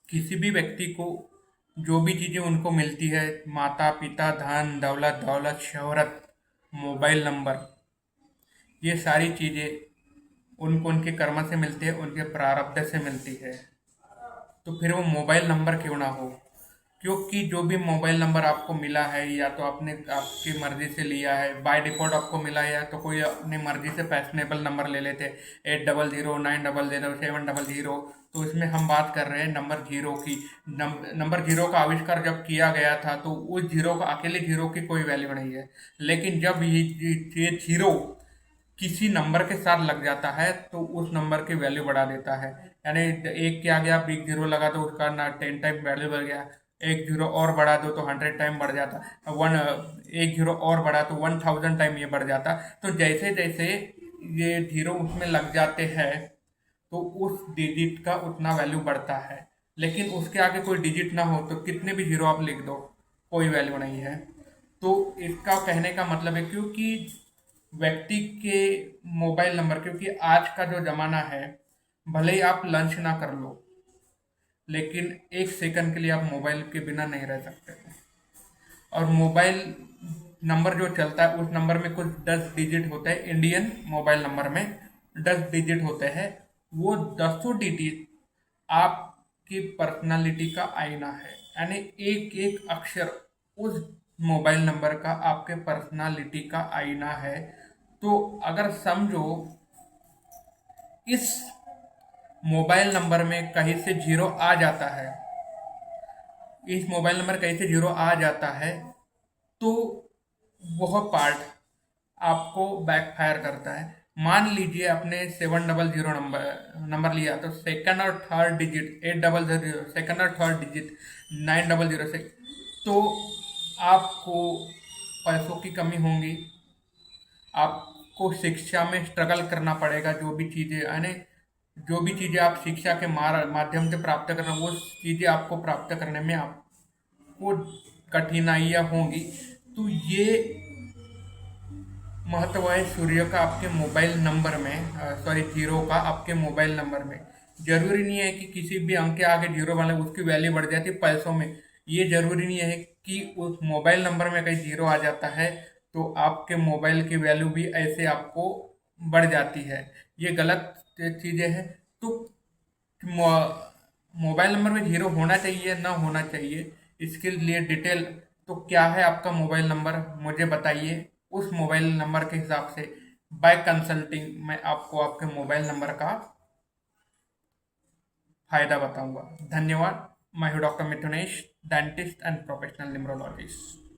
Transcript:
किसी भी व्यक्ति को जो भी चीज़ें उनको मिलती है, माता पिता, धन दौलत, शोहरत, मोबाइल नंबर, ये सारी चीज़ें उनको उनके कर्म से मिलती है, उनके प्रारब्ध से मिलती है। तो फिर वो मोबाइल नंबर क्यों ना हो। क्योंकि जो भी मोबाइल नंबर आपको मिला है, या तो आपने आपकी मर्जी से लिया है, बाय डिफ़ॉल्ट आपको मिला है, या तो कोई अपनी मर्जी से फैशनेबल नंबर ले लेते, 800900 700। तो इसमें हम बात कर रहे हैं नंबर जीरो की। नंबर जीरो का आविष्कार जब किया गया था, तो उस जीरो का, अकेले जीरो की कोई वैल्यू नहीं है। लेकिन जब ये जीरो किसी नंबर के साथ लग जाता है, तो उस नंबर की वैल्यू बढ़ा देता है। यानी एक के आगे आप एक जीरो लगा दो, उसका ना 10 टाइम वैल्यू बढ़ गया। एक जीरो और बढ़ा दो तो 100 टाइम बढ़ जाता। वन एक जीरो और बढ़ा तो 1000 टाइम ये बढ़ जाता। तो जैसे जैसे ये जीरो उसमें लग जाते हैं, तो उस डिजिट का उतना वैल्यू बढ़ता है। लेकिन उसके आगे कोई डिजिट ना हो, तो कितने भी जीरो आप लिख दो, कोई वैल्यू नहीं है। तो इसका कहने का मतलब है, क्योंकि व्यक्ति के मोबाइल नंबर, क्योंकि आज का जो ज़माना है, भले ही आप लंच ना कर लो, लेकिन एक सेकंड के लिए आप मोबाइल के बिना नहीं रह सकते। और मोबाइल नंबर जो चलता है, उस नंबर में कुछ 10 डिजिट होते हैं। इंडियन मोबाइल नंबर में 10 डिजिट होते हैं। वो 10 डिजिट आपकी पर्सनालिटी का आईना है। यानी एक एक अक्षर उस मोबाइल नंबर का आपके पर्सनालिटी का आईना है। तो अगर समझो, इस मोबाइल नंबर में कहीं से जीरो आ जाता है, इस मोबाइल नंबर कहीं से जीरो आ जाता है, तो वह पार्ट आपको बैकफायर करता है। मान लीजिए आपने 700 नंबर लिया, तो सेकंड और थर्ड डिजिट 800, सेकंड और थर्ड डिजिट 900 से, तो आपको पैसों की कमी होंगी, आपको शिक्षा में स्ट्रगल करना पड़ेगा। जो भी चीज़ें, यानी जो भी चीज़ें आप शिक्षा के माध्यम से प्राप्त करना, वो चीज़ें आपको प्राप्त करने में आपको कठिनाइयाँ होंगी। तो ये महत्व है सूर्य का आपके मोबाइल नंबर में, सॉरी, जीरो का आपके मोबाइल नंबर में। जरूरी नहीं है कि किसी भी अंक के आगे जीरो वाले उसकी वैल्यू बढ़ जाती है पैसों में। ये जरूरी नहीं है कि उस मोबाइल नंबर में कहीं जीरो आ जाता है तो आपके मोबाइल की वैल्यू भी ऐसे आपको बढ़ जाती है। ये गलत चीज़ें हैं। तो मोबाइल नंबर में जीरो होना चाहिए ना होना चाहिए, इसके लिए डिटेल, तो क्या है आपका मोबाइल नंबर मुझे बताइए। उस मोबाइल नंबर के हिसाब से बाय कंसल्टिंग मैं आपको आपके मोबाइल नंबर का फायदा बताऊंगा। धन्यवाद। मैं हूं doctor Mithunesh, dentist and professional numerologist.